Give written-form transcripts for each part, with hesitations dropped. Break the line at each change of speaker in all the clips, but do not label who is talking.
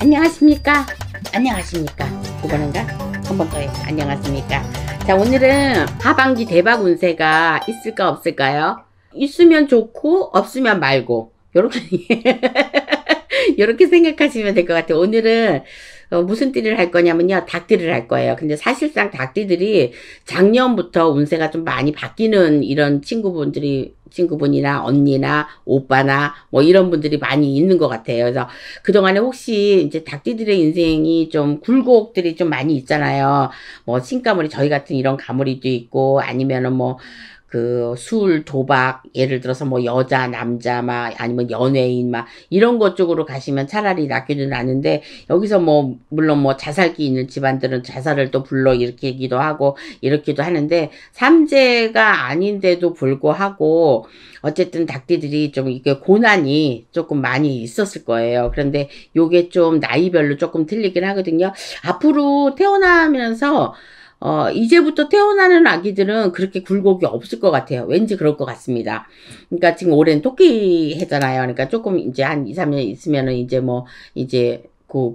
안녕하십니까? 안녕하십니까? 두 번인가? 한 번 더 해. 안녕하십니까? 자, 오늘은 하반기 대박 운세가 있을까 없을까요? 있으면 좋고 없으면 말고 요렇게 요렇게 생각하시면 될 것 같아요. 오늘은 무슨 띠를 할 거냐면요, 닭띠를 할 거예요. 근데 사실상 닭띠들이 작년부터 운세가 좀 많이 바뀌는 이런 친구분이나 언니나 오빠나 뭐 이런 분들이 많이 있는 것 같아요. 그래서 그동안에 혹시 이제 닭띠들의 인생이 좀 굴곡들이 좀 많이 있잖아요. 뭐 신가물이 저희 같은 이런 가물이도 있고, 아니면은 뭐 술, 도박, 예를 들어서 뭐 여자, 남자, 막 아니면 연예인 막 이런 것 쪽으로 가시면 차라리 낫기는 나는데, 여기서 뭐 물론 뭐 자살기 있는 집안들은 자살을 또 불러 일으키기도 하고 이렇기도 하는데, 삼재가 아닌데도 불구하고 어쨌든 닭띠들이 좀 이게 고난이 조금 많이 있었을 거예요. 그런데 요게 좀 나이별로 조금 틀리긴 하거든요. 앞으로 태어나면서 이제부터 태어나는 아기들은 그렇게 굴곡이 없을 것 같아요. 왠지 그럴 것 같습니다. 그러니까 지금 올해는 토끼 해잖아요. 그러니까 조금 이제 한 2, 3년 있으면은 이제 뭐, 이제,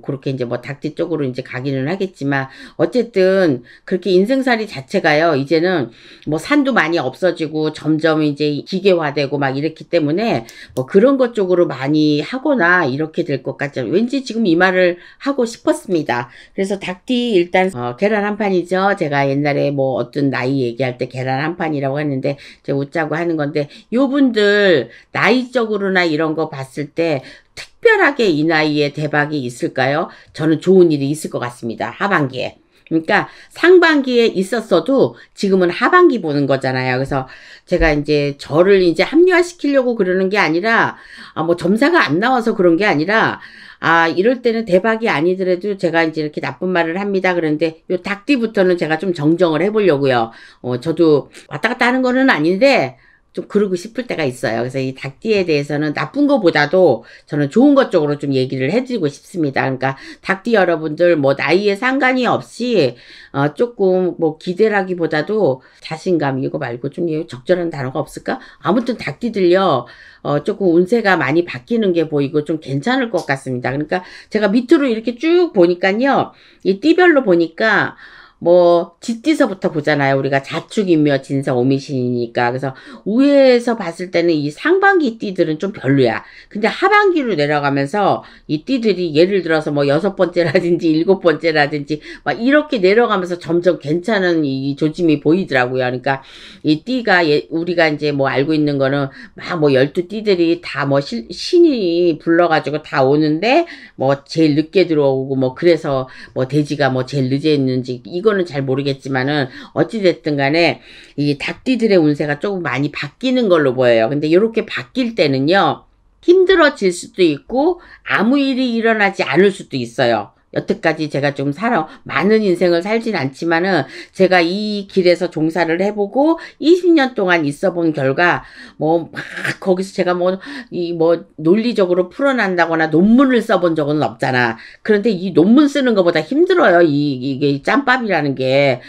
그렇게 이제 뭐 닭띠 쪽으로 이제 가기는 하겠지만, 어쨌든 그렇게 인생살이 자체가요, 이제는 뭐 산도 많이 없어지고 점점 이제 기계화되고 막 이랬기 때문에 뭐 그런 것 쪽으로 많이 하거나 이렇게 될 것 같죠. 왠지 지금 이 말을 하고 싶었습니다. 그래서 닭띠 일단 계란 한 판이죠. 제가 옛날에 뭐 어떤 나이 얘기할 때 계란 한 판이라고 했는데 제가 웃자고 하는 건데, 요분들 나이적으로나 이런 거 봤을 때 특별하게 이 나이에 대박이 있을까요? 저는 좋은 일이 있을 것 같습니다. 하반기에. 그러니까 상반기에 있었어도 지금은 하반기 보는 거잖아요. 그래서 제가 이제 저를 이제 합리화시키려고 그러는 게 아니라, 뭐 점사가 안 나와서 그런 게 아니라, 이럴 때는 대박이 아니더라도 제가 이제 이렇게 나쁜 말을 합니다. 그런데 요 닭띠부터는 제가 좀 정정을 해보려고요. 저도 왔다 갔다 하는 거는 아닌데, 좀 그러고 싶을 때가 있어요. 그래서 이 닭띠에 대해서는 나쁜 것보다도 저는 좋은 것 쪽으로 좀 얘기를 해드리고 싶습니다. 그러니까 닭띠 여러분들 뭐 나이에 상관이 없이 조금 뭐 기대라기보다도 자신감, 이거 말고 좀 적절한 단어가 없을까? 아무튼 닭띠들요, 조금 운세가 많이 바뀌는 게 보이고 좀 괜찮을 것 같습니다. 그러니까 제가 밑으로 이렇게 쭉 보니까요, 이 띠별로 보니까 뭐 쥐띠서부터 보잖아요. 우리가 자축인묘 진사 오미신이니까. 그래서 위에서 봤을 때는 이 상반기 띠들은 좀 별로야. 근데 하반기로 내려가면서 이 띠들이 예를 들어서 뭐 6번째라든지 7번째라든지 막 이렇게 내려가면서 점점 괜찮은 이 조짐이 보이더라고요. 그러니까 이 띠가 우리가 이제 뭐 알고 있는 거는 막 뭐 12띠들이 다 뭐 신이 불러가지고 다 오는데 뭐 제일 늦게 들어오고 뭐 그래서 뭐 돼지가 뭐 제일 늦어 있는지 이거는 잘 모르겠지만은 어찌됐든 간에 이 닭띠들의 운세가 조금 많이 바뀌는 걸로 보여요. 근데 이렇게 바뀔 때는요, 힘들어질 수도 있고 아무 일이 일어나지 않을 수도 있어요. 여태까지 제가 좀 많은 인생을 살진 않지만은 제가 이 길에서 종사를 해보고 20년 동안 있어 본 결과 뭐 막 거기서 제가 뭐 논리적으로 풀어낸다거나 논문을 써본 적은 없잖아. 그런데 이 논문 쓰는 것보다 힘들어요. 이게 짬밥이라는 게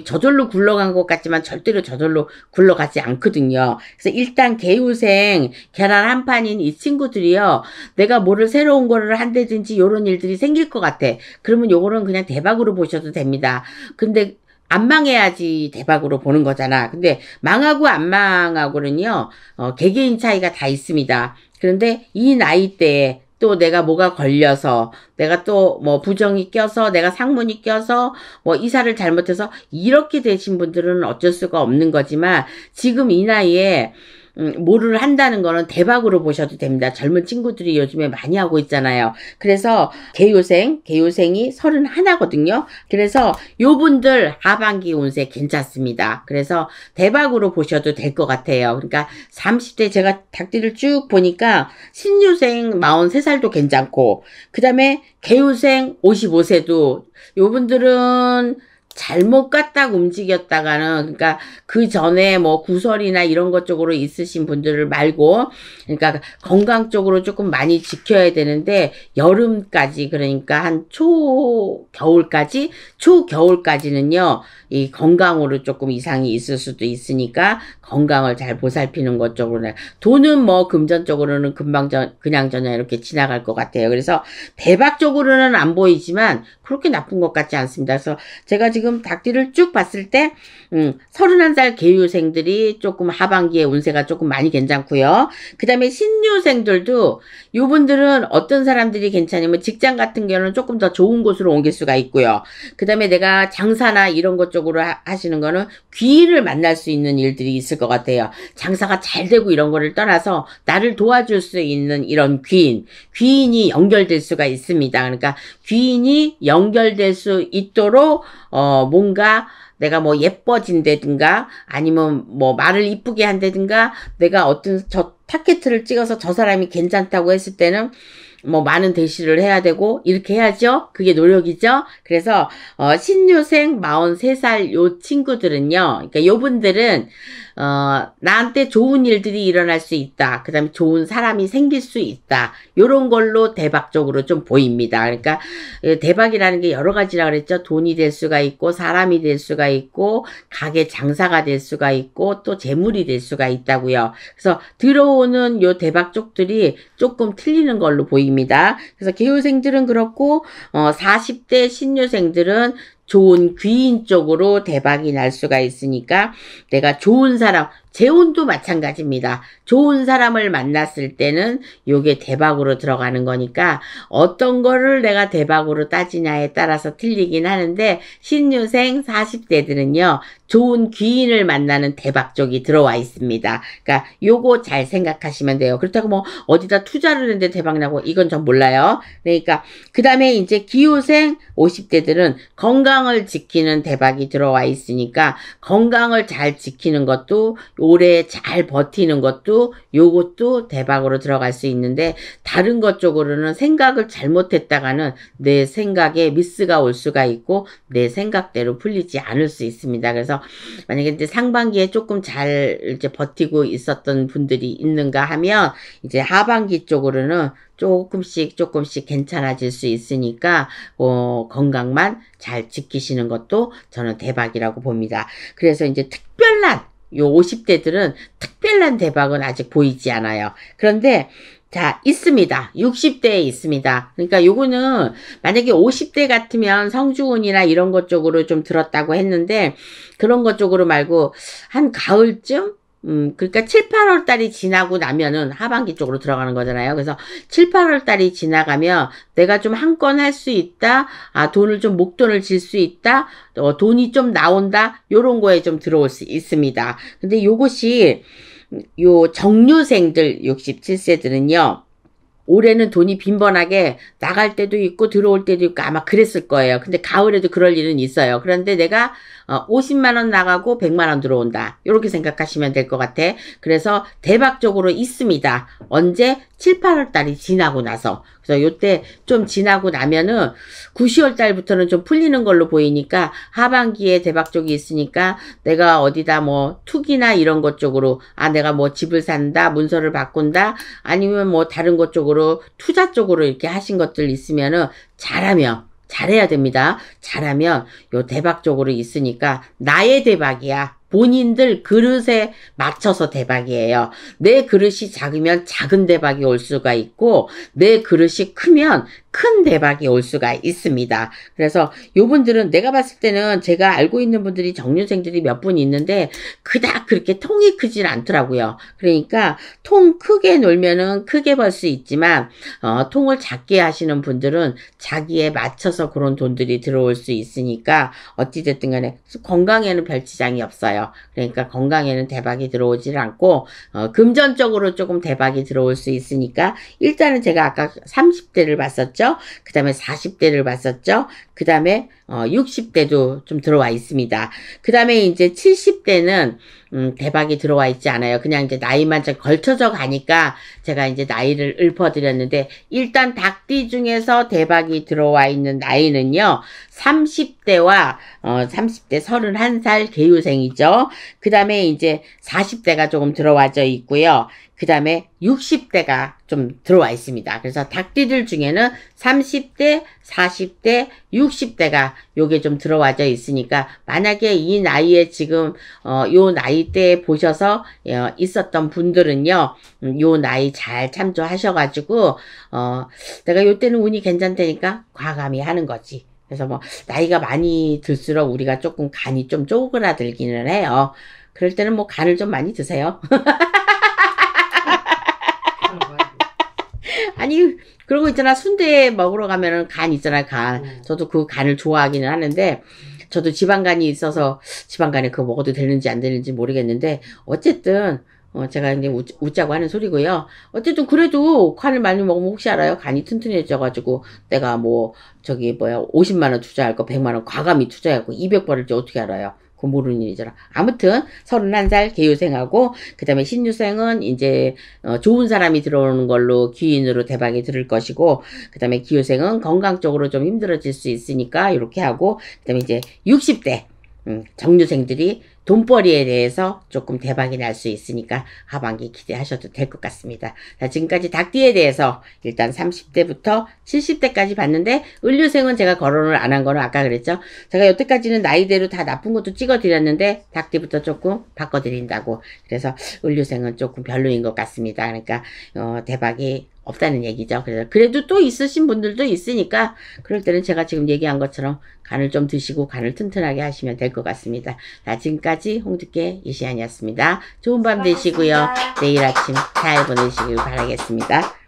저절로 굴러간 것 같지만 절대로 저절로 굴러가지 않거든요. 그래서 일단 개우생 계란 한 판인 이 친구들이요, 내가 뭐를 새로운 거를 한다든지 이런 일들이 생길 것 같아. 그러면 요거는 그냥 대박으로 보셔도 됩니다. 근데 안 망해야지 대박으로 보는 거잖아. 근데 망하고 안 망하고는요, 개개인 차이가 다 있습니다. 그런데 이 나이대에 또 내가 뭐가 걸려서, 내가 또 뭐 부정이 껴서, 내가 상문이 껴서, 뭐 이사를 잘못해서 이렇게 되신 분들은 어쩔 수가 없는 거지만, 지금 이 나이에 뭐를 한다는 거는 대박으로 보셔도 됩니다. 젊은 친구들이 요즘에 많이 하고 있잖아요. 그래서 개요생이 31거든요. 그래서 요분들 하반기 운세 괜찮습니다. 그래서 대박으로 보셔도 될 것 같아요. 그러니까 30대 제가 닭띠를 쭉 보니까 신유생 43살도 괜찮고, 그 다음에 개요생 55세도 요분들은 잘못 갖다 움직였다가는, 그러니까 그 전에 뭐 구설이나 이런 것 쪽으로 있으신 분들을 말고, 그러니까 건강 쪽으로 조금 많이 지켜야 되는데, 여름까지, 그러니까 한 초겨울까지는요, 이 건강으로 조금 이상이 있을 수도 있으니까, 건강을 잘 보살피는 것 쪽으로는, 돈은 뭐 금전적으로는 그냥 저냥 이렇게 지나갈 것 같아요. 그래서 대박적으로는 안 보이지만, 그렇게 나쁜 것 같지 않습니다. 그래서 제가 지금 닭띠를 쭉 봤을 때 31살 계유생들이 조금 하반기에 운세가 조금 많이 괜찮고요. 그 다음에 신유생들도 요분들은 어떤 사람들이 괜찮으면 직장 같은 경우는 조금 더 좋은 곳으로 옮길 수가 있고요. 그 다음에 내가 장사나 이런 것 쪽으로 하시는 거는 귀인을 만날 수 있는 일들이 있을 것 같아요. 장사가 잘 되고 이런 거를 떠나서 나를 도와줄 수 있는 이런 귀인이 연결될 수가 있습니다. 그러니까 귀인이 연결될 수 있도록 뭔가 내가 뭐 예뻐진다든가 아니면 뭐 말을 이쁘게 한다든가 내가 어떤 저 타겟을 찍어서 저 사람이 괜찮다고 했을 때는 뭐 많은 대시를 해야 되고 이렇게 해야죠. 그게 노력이죠. 그래서 신유생 43살 요 친구들은요. 그러니까 요분들은 나한테 좋은 일들이 일어날 수 있다. 그 다음에 좋은 사람이 생길 수 있다. 요런 걸로 대박적으로 좀 보입니다. 그러니까 대박이라는 게 여러 가지라 그랬죠. 돈이 될 수가 있고 사람이 될 수가 있고 가게 장사가 될 수가 있고 또 재물이 될 수가 있다고요. 그래서 들어오는 요 대박 쪽들이 조금 틀리는 걸로 보입니다. 그래서 개요생들은 그렇고 40대 신유생들은 좋은 귀인 쪽으로 대박이 날 수가 있으니까 내가 좋은 사람, 재혼도 마찬가지입니다. 좋은 사람을 만났을 때는 요게 대박으로 들어가는 거니까 어떤 거를 내가 대박으로 따지냐에 따라서 틀리긴 하는데 신유생 40대들은요. 좋은 귀인을 만나는 대박 쪽이 들어와 있습니다. 그러니까 요거 잘 생각하시면 돼요. 그렇다고 뭐 어디다 투자를 했는데 대박 나고 이건 전 몰라요. 그러니까 그 다음에 이제 기호생 50대들은 건강을 지키는 대박이 들어와 있으니까 건강을 잘 지키는 것도 오래 잘 버티는 것도 요것도 대박으로 들어갈 수 있는데 다른 것 쪽으로는 생각을 잘못했다가는 내 생각에 미스가 올 수가 있고 내 생각대로 풀리지 않을 수 있습니다. 그래서 만약에 이제 상반기에 조금 잘 이제 버티고 있었던 분들이 있는가 하면 이제 하반기 쪽으로는 조금씩 괜찮아질 수 있으니까 건강만 잘 지키시는 것도 저는 대박이라고 봅니다. 그래서 이제 특별한 요 50대들은 특별한 대박은 아직 보이지 않아요. 그런데 자, 있습니다. 60대에 있습니다. 그러니까 요거는 만약에 50대 같으면 성주운이나 이런 것 쪽으로 좀 들었다고 했는데 그런 것 쪽으로 말고 한 가을쯤? 그러니까 7, 8월 달이 지나고 나면은 하반기 쪽으로 들어가는 거잖아요. 그래서 7, 8월 달이 지나가면 내가 좀 한 건 할 수 있다. 돈을 좀 목돈을 질 수 있다. 돈이 좀 나온다. 요런 거에 좀 들어올 수 있습니다. 근데 요것이 요 정류생들 67세들은요. 올해는 돈이 빈번하게 나갈 때도 있고 들어올 때도 있고 아마 그랬을 거예요. 근데 가을에도 그럴 일은 있어요. 그런데 내가 50만 원 나가고 100만 원 들어온다. 이렇게 생각하시면 될 것 같아. 그래서 대박적으로 있습니다. 언제? 7, 8월 달이 지나고 나서. 그래서 요때 좀 지나고 나면은 9, 10월 달부터는 좀 풀리는 걸로 보이니까 하반기에 대박적이 있으니까 내가 어디다 뭐 투기나 이런 것 쪽으로 내가 뭐 집을 산다, 문서를 바꾼다, 아니면 뭐 다른 것 쪽으로 투자 쪽으로 이렇게 하신 것들 있으면은 잘해야 됩니다. 잘하면 요 대박 쪽으로 있으니까 나의 대박이야. 본인들 그릇에 맞춰서 대박이에요. 내 그릇이 작으면 작은 대박이 올 수가 있고 내 그릇이 크면 큰 대박이 올 수가 있습니다. 그래서 요분들은 내가 봤을 때는 제가 알고 있는 분들이 정년생들이 몇 분 있는데 그닥 그렇게 통이 크진 않더라고요. 그러니까 통 크게 놀면은 크게 벌 수 있지만 통을 작게 하시는 분들은 자기에 맞춰서 그런 돈들이 들어올 수 있으니까 어찌됐든 간에 건강에는 별 지장이 없어요. 그러니까 건강에는 대박이 들어오질 않고 금전적으로 조금 대박이 들어올 수 있으니까 일단은 제가 아까 30대를 봤었죠. 그 다음에 40대를 봤었죠. 그 다음에 60대도 좀 들어와 있습니다. 그 다음에 이제 70대는 대박이 들어와 있지 않아요. 그냥 이제 나이만 좀 걸쳐져 가니까 제가 이제 나이를 읊어드렸는데, 일단 닭띠 중에서 대박이 들어와 있는 나이는요, 30대와 30대 31살 계유생이죠. 그 다음에 이제 40대가 조금 들어와져 있고요. 그 다음에 60대가 좀 들어와 있습니다. 그래서 닭띠들 중에는 30대, 40대, 60대가 요게 좀 들어와져 있으니까, 만약에 이 나이에 지금 요 나이대에 보셔서 있었던 분들은요, 요 나이 잘 참조하셔가지고 내가 요때는 운이 괜찮다니까 과감히 하는 거지. 그래서 뭐 나이가 많이 들수록 우리가 조금 간이 좀 쪼그라들기는 해요. 그럴 때는 뭐 간을 좀 많이 드세요. 아니, 그러고 있잖아. 순대 먹으러 가면은 간 있잖아요, 간. 저도 그 간을 좋아하기는 하는데, 저도 지방간이 있어서 지방간에 그거 먹어도 되는지 안 되는지 모르겠는데, 어쨌든 제가 이제 웃자고 하는 소리고요. 어쨌든 그래도 간을 많이 먹으면 혹시 알아요? 간이 튼튼해져가지고 내가 뭐 저기 뭐야 50만 원 투자할 거 100만 원 과감히 투자하고 200 벌을지 어떻게 알아요? 그거 모르는 일이잖아. 아무튼 31살 계유생하고, 그 다음에 신유생은 이제 좋은 사람이 들어오는 걸로 귀인으로 대박이 들을 것이고, 그 다음에 기유생은 건강 쪽으로 좀 힘들어질 수 있으니까 이렇게 하고, 그 다음에 이제 60대 정류생들이 돈벌이에 대해서 조금 대박이 날 수 있으니까 하반기 기대하셔도 될 것 같습니다. 자, 지금까지 닭띠에 대해서 일단 30대부터 70대까지 봤는데, 을류생은 제가 거론을 안 한 거는 아까 그랬죠. 제가 여태까지는 나이대로 다 나쁜 것도 찍어드렸는데 닭띠부터 조금 바꿔드린다고. 그래서 을류생은 조금 별로인 것 같습니다. 그러니까 대박이 없다는 얘기죠. 그래서 그래도 또 있으신 분들도 있으니까, 그럴 때는 제가 지금 얘기한 것처럼 간을 좀 드시고 간을 튼튼하게 하시면 될 것 같습니다. 자, 지금까지 홍두깨 이시안이었습니다. 좋은 밤 되시고요. 내일 아침 잘 보내시길 바라겠습니다.